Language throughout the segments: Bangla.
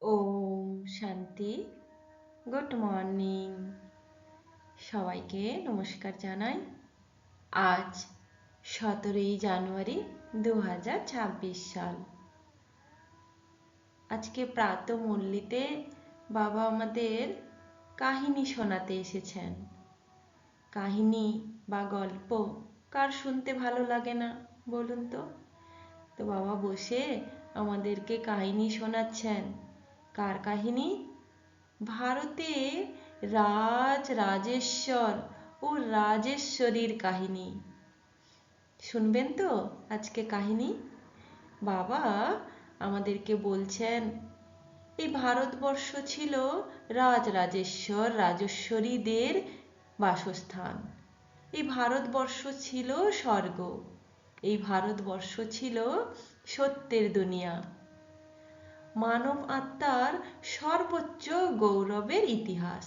ওম শান্তি। Good morning. সবাইকে নমস্কার জানাই। আজ 17ই জানুয়ারি 2026 সাল। আজকে প্রাতঃমূর্লিতে বাবা আমাদের কাহিনী শোনাতে এসেছেন। কাহিনী বা গল্প কার শুনতে ভালো লাগে না বলুন তো? তো বাবা বসে আমাদেরকে কাহিনী শোনাচ্ছেন। কার কাহিনী? ভারতে রাজেশ্বর ও রাজেশ্বরীর কাহিনী। শুনবেন তো আজকে কাহিনী? বাবা আমাদেরকে বলছেন এই ভারতবর্ষ ছিল রাজেশ্বর রাজেশ্বরীদের বাসস্থান। এই ভারতবর্ষ ছিল স্বর্গ। এই ভারতবর্ষ ছিল সত্যের দুনিয়া। মানব আত্মার সর্বোচ্চ গৌরবের ইতিহাস।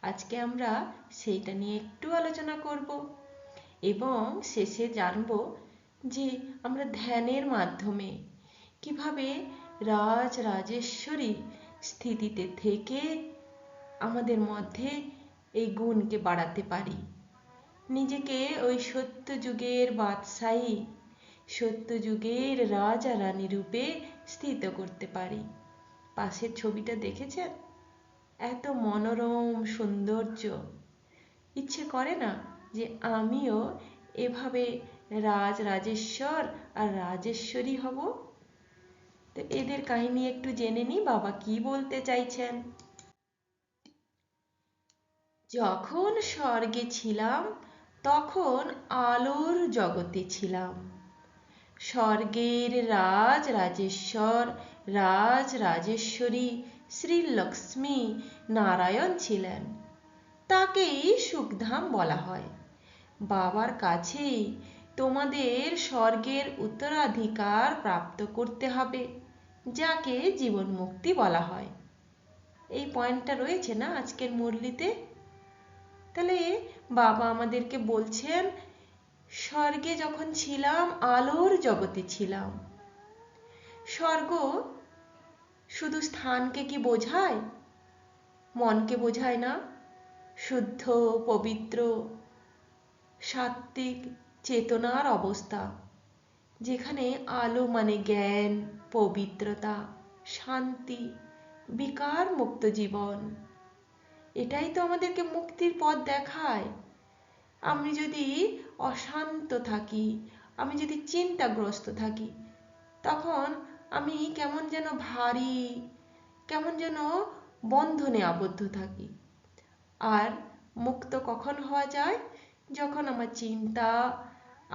আজকে আমরা সেইটা নিয়ে একটু আলোচনা করব এবং শেষে জানব যে আমরা ধ্যানের মাধ্যমে কিভাবে রাজেশ্বরী স্থিতিতে থেকে আমাদের মধ্যে এই গুণকে বাড়াতে পারি, নিজেকে ওই সত্যযুগের বাদশাহী, সত্যযুগের রাজা রানী রূপে স্থিত করতে পারি। পাশের ছবিটা দেখেছেন? এত মনোরম সৌন্দর্য। ইচ্ছে করে না যে আমিও এভাবে রাজেশ্বর আর রাজেশ্বরী হব? তো এদের কাহিনী একটু জেনে নিই বাবা কি বলতে চাইছেন। যখন স্বর্গে ছিলাম তখন আলোর জগতে ছিলাম। স্বর্গের রাজেশ্বর রাজেশ্বরী শ্রী লক্ষ্মী নারায়ণ ছিলেন। তাকেই সুখধাম বলা হয়। বাবার কাছেই তোমাদের স্বর্গের উত্তরাধিকার প্রাপ্ত করতে হবে, যাকে জীবন মুক্তি বলা হয়। এই পয়েন্টটা রয়েছে না আজকের মুরলিতে? তাহলে বাবা আমাদেরকে বলছেন স্বর্গে যখন ছিলাম আলোর জগতে ছিলাম। স্বর্গ শুধু স্থানকে কি বোঝায়? মনকে বোঝায় না? শুদ্ধ পবিত্র সাত্ত্বিক চেতনার অবস্থা, যেখানে আলো মানে জ্ঞান, পবিত্রতা, শান্তি, বিকার মুক্ত জীবন। এটাই তো আমাদেরকে মুক্তির পথ দেখায়। আমি যদি অশান্ত থাকি, আমি যদি চিন্তাগ্রস্ত থাকি, তখন আমি কেমন যেন ভারী, কেমন যেন বন্ধনে আবদ্ধ থাকি। আর মুক্ত কখন হওয়া যায়? যখন আমার চিন্তা,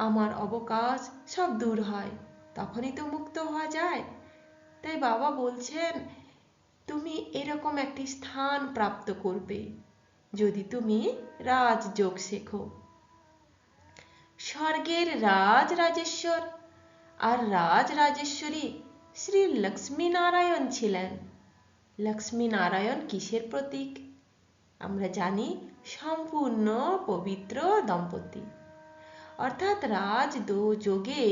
আমার অবকাশ সব দূর হয়, তখনই তো মুক্ত হওয়া যায়। তাই বাবা বলছেন তুমি এরকম একটি স্থান প্রাপ্ত করবে যদি তুমি রাজযোগ শেখো। স্বর্গের রাজেশ্বর আর রাজেশ্বরী শ্রী লক্ষ্মী নারায়ণ ছিলেন। লক্ষ্মী নারায়ণ কিসের প্রতীক? আমরা জানি সম্পূর্ণ পবিত্র দম্পতি। অর্থাৎ রাজযোগে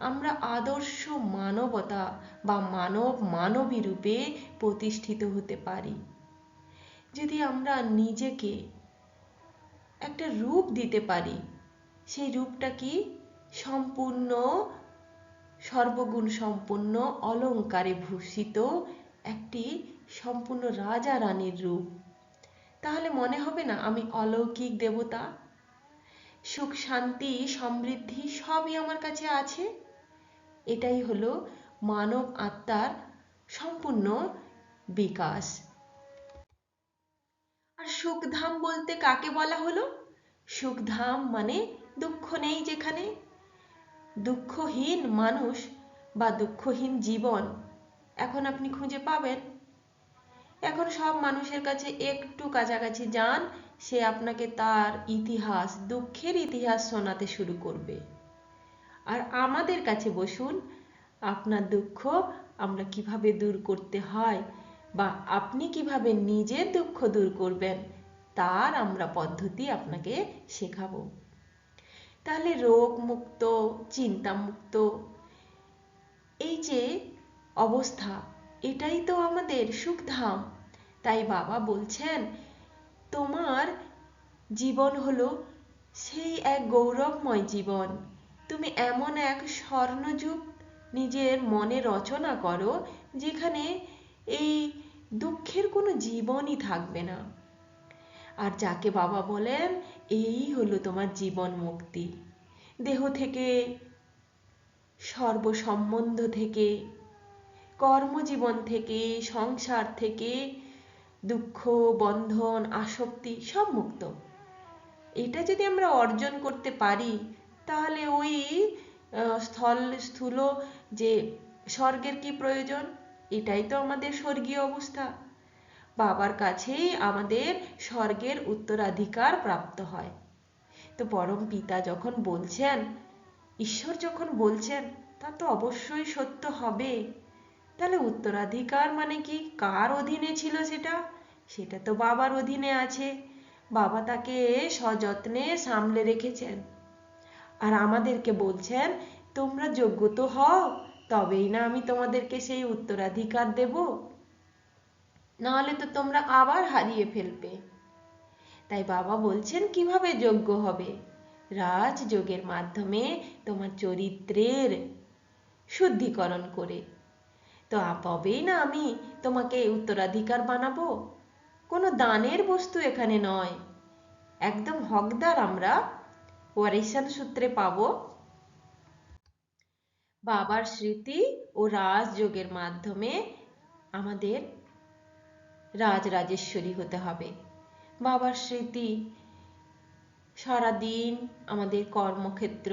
আমরা আদর্শ মানবতা বা মানবী রূপে প্রতিষ্ঠিত হতে পারি। যদি আমরা নিজেকে একটা রূপ দিতে পারি, সেই রূপটা কি? সম্পূর্ণ সর্বগুণ সম্পন্ন অলংকারে ভূষিত একটি সম্পূর্ণ রাজা রানীর রূপ। তাহলে মনে হবে না আমি অলৌকিক দেবতা? সুখ শান্তি সমৃদ্ধি সবই আমার কাছে আছে। এটাই হলো মানব আত্মার সম্পূর্ণ বিকাশ। আর সুখধাম বলতে কাকে বলা হলো? সুখধাম মানে দুঃখ নেই যেখানে। দুঃখহীন মানুষ বা দুঃখহীন জীবন এখন আপনি খুঁজে পাবেন? এখন সব মানুষের কাছে একটু কাছাকাছি যান, সে আপনাকে তার ইতিহাস, দুঃখের ইতিহাস শোনাতে শুরু করবে। আর আমাদের কাছে বসুন, আপনার দুঃখ আমরা কিভাবে দূর করতে হয় বা আপনি কিভাবে নিজের দুঃখ দূর করবেন তার আমরা পদ্ধতি আপনাকে শেখাবো। তাহলে রোগ মুক্ত, চিন্তা মুক্ত এই যে অবস্থা, এটাই তো আমাদের সুখধাম। তাই বাবা বলছেন, তোমার জীবন হলো সেই এক গৌরবময় জীবন। তুমি এমন এক স্বর্ণযুগ নিজের মনে রচনা করো যেখানে এই দুঃখের কোনো জীবনই থাকবে না। আর যাকে বাবা বলেন, এই হলো তোমার জীবন মুক্তি। দেহ থেকে, সর্বসম্বন্ধ থেকে, কর্মজীবন থেকে, সংসার থেকে, দুঃখ, বন্ধন, আসক্তি সব মুক্ত। এটা যদি আমরা অর্জন করতে পারি, তাহলে ওই স্থূল যে স্বর্গের কি প্রয়োজন? এটাই তো আমাদের স্বর্গীয় অবস্থা। বাবার কাছেই আমাদের স্বর্গের উত্তরাধিকার প্রাপ্ত হয়। তো পরম পিতা যখন বলছেন, ঈশ্বর যখন বলছেন, তা তো অবশ্যই সত্য হবে। তাহলে উত্তরাধিকার মানে কি? কার অধীনে ছিল সেটা? সেটা তো বাবার অধীনে আছে। বাবা তাকে সযত্নে সামলে রেখেছেন। আর আমাদেরকে বলছেন, তোমরা যোগ্য তো হও, তবেই না আমি তোমাদেরকে সেই উত্তরাধিকার দেব, নাহলে তো তোমরা আবার হারিয়ে ফেলবে। তাই বাবা বলছেন কিভাবে যোগ্য হবে? রাজযোগের মাধ্যমে তোমার চরিত্রের শুদ্ধিকরণ করে। তো তবেই না আমি তোমাকে উত্তরাধিকার বানাবো। কোনো দানের বস্তু এখানে নয়, একদম হকদার আমরা। ওয়ারিশান সূত্রে পাবো, বাবার স্মৃতি ও রাজযোগের মাধ্যমে আমাদের রাজরাজেশ্বরী হতে হবে। বাবার স্মৃতি সারাদিন আমাদের কর্মক্ষেত্র,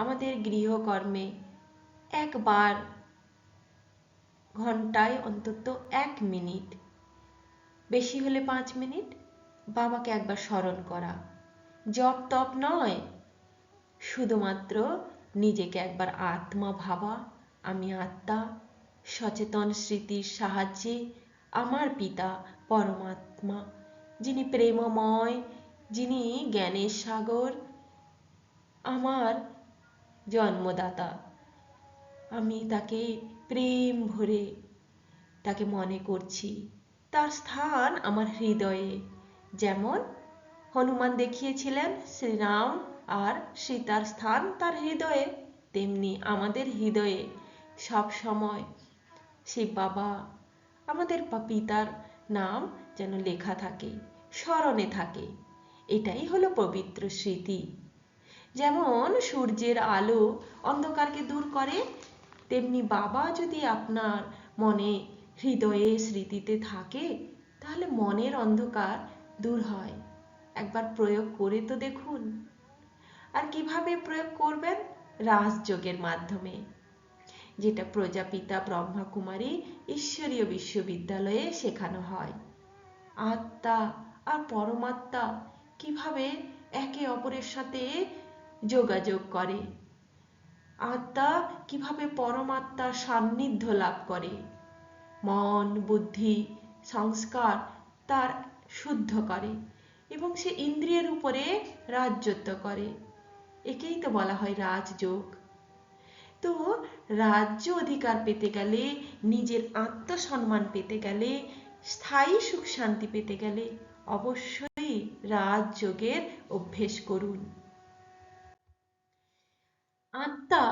আমাদের গৃহকর্মে একবার ঘন্টায় অন্তত 1 মিনিট, বেশি হলে 5 মিনিট বাবাকে একবার স্মরণ করা। জপ তপ নয়, শুধুমাত্র নিজেকে একবার আত্মা ভাবা, আমি আত্মা, সচেতন স্মৃতির সাহায্যে আমার পিতা পরমাত্মা, যিনি প্রেমময়, যিনি জ্ঞানের সাগর, আমার জন্মদাতা, আমি তাকে প্রেম ভরে তাকে মনে করছি। তার স্থান আমার হৃদয়ে। যেমন হনুমান দেখিয়েছিলেন শ্রীরাম আর সীতার স্থান তার হৃদয়ে, তেমনি আমাদের হৃদয়ে সব সময় শিব বাবা, আমাদের পিতার নাম যেন লেখা থাকে, স্মরণে থাকে। এটাই হলো পবিত্র স্মৃতি। যেমন সূর্যের আলো অন্ধকারকে দূর করে, তেমনি বাবা যদি আপনার মনে, হৃদয়ে, স্মৃতিতে থাকে, তাহলে মনের অন্ধকার দূর হয়। একবার প্রয়োগ করে তো দেখুন। আর কিভাবে প্রয়োগ করবেন? রাজযোগের মাধ্যমে, যেটা প্রজাপিতা ব্রহ্মাকুমারী ঈশ্বরীয় বিশ্ববিদ্যালয়ে শেখানো হয়। আত্মা আর পরমাত্মা কিভাবে একে অপরের সাথে যোগাযোগ করে, আত্মা কিভাবে পরমাত্মার সান্নিধ্য লাভ করে, মন, বুদ্ধি, সংস্কার তার শুদ্ধ করে এবং সে ইন্দ্রিয়ের উপরে রাজত্ব করে। একেই তো বলা হয় রাজযোগ। তো রাজ্য অধিকার পেতে গেলে, নিজের আত্মসম্মান পেতে গেলে, স্থায়ী সুখ শান্তি পেতে গেলে অবশ্যই রাজযোগের অভ্যেস করুন। আত্মা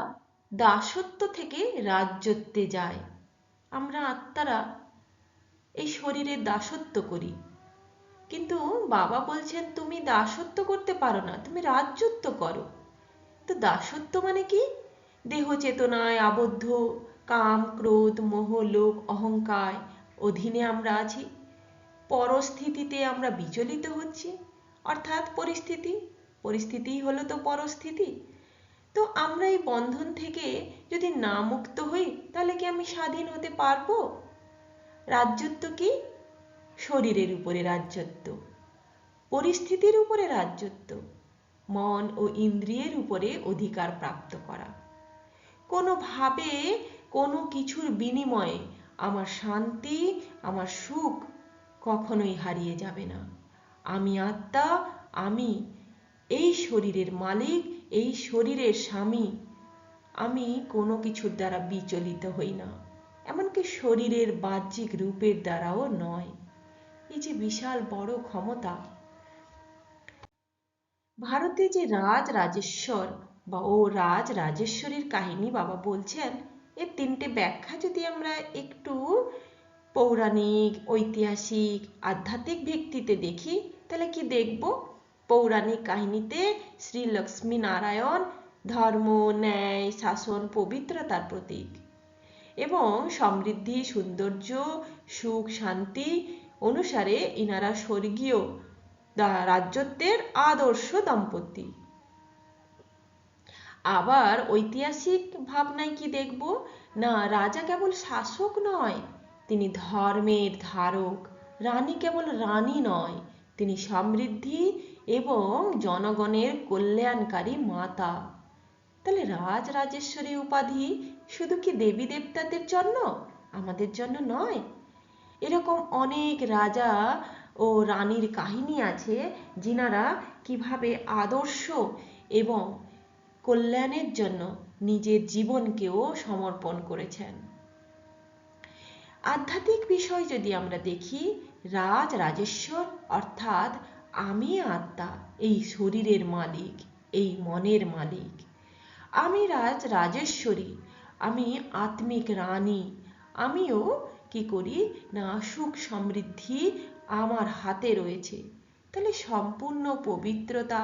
দাসত্ব থেকে রাজ্যত্বে যায়। আমরা আত্মারা এই শরীরের দাসত্ব করি, কিন্তু বাবা বলছেন তুমি দাসত্ব করতে পারো না, তুমি রাজ্যত্ব করো। তো দাসত্ব মানে কি? দেহ চেতনায় আবদ্ধ, কাম, ক্রোধ, মোহ, লোভ, অহংকার অধীনে আমরা আছি। পরস্থিতিতে আমরা বিচলিত হচ্ছি, অর্থাৎ পরিস্থিতিই হলো তো পরস্থিতি। তো আমরা এই বন্ধন থেকে যদি না মুক্ত হই, তাহলে কি আমি স্বাধীন হতে পারবো? রাজ্যত্ব কি? শরীরের উপরে রাজ্যত্ব, পরিস্থিতির উপরে রাজ্যত্ব, মন ও ইন্দ্রিয়ের উপরে অধিকার প্রাপ্ত করা। কোনোভাবে কোনো কিছুর বিনিময়ে আমার শান্তি, আমার সুখ কখনোই হারিয়ে যাবে না। আমি আত্মা, আমি এই শরীরের মালিক, এই শরীরের স্বামী। আমি কোনো কিছুর দ্বারা বিচলিত হই না, এমনকি শরীরের বাহ্যিক রূপের দ্বারাও নয়। এই যে বিশাল বড় ক্ষমতা। ভারতে যে রাজ রাজেশ্বর ও রাজ রাজেশ্বরীর কাহিনী বাবা বলছেন, এর তিনটে ব্যাখ্যা যদি আমরা একটু পৌরাণিক, ঐতিহাসিক, আধ্যাত্মিক ভিত্তিতে দেখি, তাহলে কি দেখব? পৌরাণিক কাহিনীতে শ্রী লক্ষ্মী নারায়ণ ধর্ম, ন্যায়, শাসন, পবিত্রতার প্রতীক এবং সমৃদ্ধি, সৌন্দর্য, সুখ, শান্তি অনুসারে ইনারা স্বর্গীয় রাজত্বের আদর্শ দম্পতি। আবার ঐতিহাসিক ভাবনায় কি দেখব? না, রাজা কেবল শাসক নয়, তিনি ধর্মের ধারক। রানী কেবল রানী নয়, তিনি সমৃদ্ধি এবং জনগণের কল্যাণকারী মাতা। তাহলে রাজ রাজেশ্বরী উপাধি শুধু কি দেবী দেবতাদের জন্য, আমাদের জন্য নয়? এরকম অনেক রাজা ও রানীর কাহিনী আছে, যিনারা কিভাবে আদর্শ এবং কল্যাণের জন্য নিজের জীবনকেও সমর্পণ করেছেন। আধ্যাত্মিক বিষয় যদি আমরা দেখি, রাজ রাজেশ্বর অর্থাৎ আমি আত্মা, এই শরীরের মালিক, এই মনের মালিক। আমি রাজ রাজেশ্বরী, আমি আত্মিক রানী। আমিও কি করি না, সুখ সমৃদ্ধি আমার হাতে রয়েছে। তাহলে সম্পূর্ণ পবিত্রতা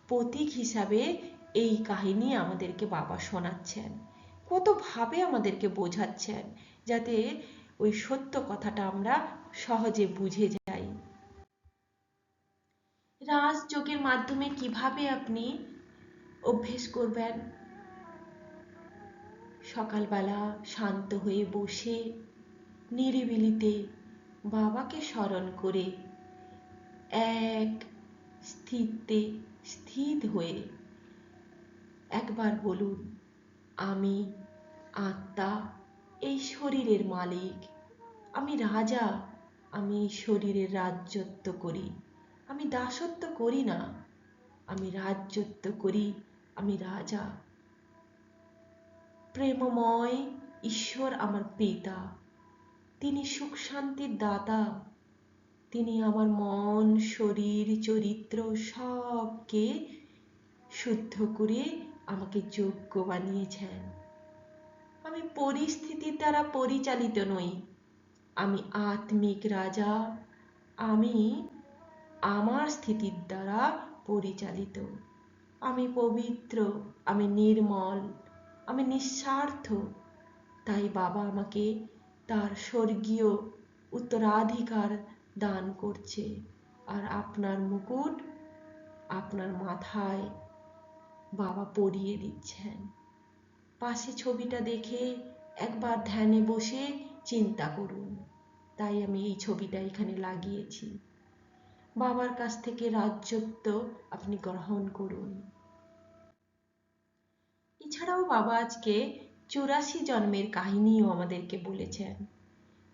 প্রতীক হিসাবে এই কাহিনী আমাদেরকে বাবা শোনাচ্ছেন, কতভাবে আমাদেরকে বোঝাচ্ছেন, যাতে ওই সত্য কথাটা আমরা সহজে বুঝে যাই। রাজযোগের মাধ্যমে কিভাবে আপনি অভ্যেস করবেন? সকালবেলা শান্ত হয়ে বসে নিরিবিলিতে বাবাকে স্মরণ করে এক স্থিতে স্থির হয়ে একবার বলুন, আমি আত্মা, এই শরীরের মালিক, আমি রাজা, আমি শরীরের রাজত্ব করি, আমি দাসত্ব করি না, আমি রাজত্ব করি, আমি রাজা। প্রেমময় ঈশ্বর আমার পিতা, তিনি সুখ শান্তির দাতা, তিনি আমার মন, শরীর, চরিত্র সবকে শুদ্ধ করে আমাকে যোগ্য বানিয়েছেন। আমি পরিস্থিতির দ্বারা পরিচালিত নই, আমি আত্মিক রাজা, আমি আমার স্থিতির দ্বারা পরিচালিত। আমি পবিত্র, আমি নির্মল, আমি নিঃস্বার্থ। তাই বাবা আমাকে তার স্বর্গীয় উত্তরাধিকার দান করছে। আর আপনার মুকুট আপনার মাথায় বাবা পরিয়ে দিচ্ছেন। পাশে ছবিটা দেখে একবার ধ্যানে বসে চিন্তা করুন। তাই আমি এই ছবিটা এখানে লাগিয়েছি। বাবার কাছ থেকে রাজত্ব আপনি গ্রহণ করুন। এছাড়াও বাবা আজকে 84 জন্মের কাহিনীও আমাদেরকে বলেছেন,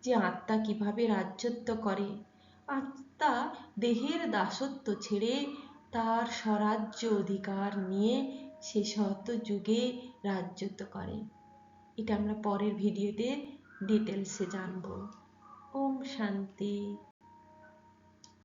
যে আত্মা কিভাবে রাজত্ব করে। আত্মা দেহের দাসত্ব ছেড়ে তার স্বরাজ্য অধিকার নিয়ে সে শত যুগে রাজত্ব করে। এটা আমরা পরের ভিডিওতে ডিটেলসে জানবো। ওম শান্তি।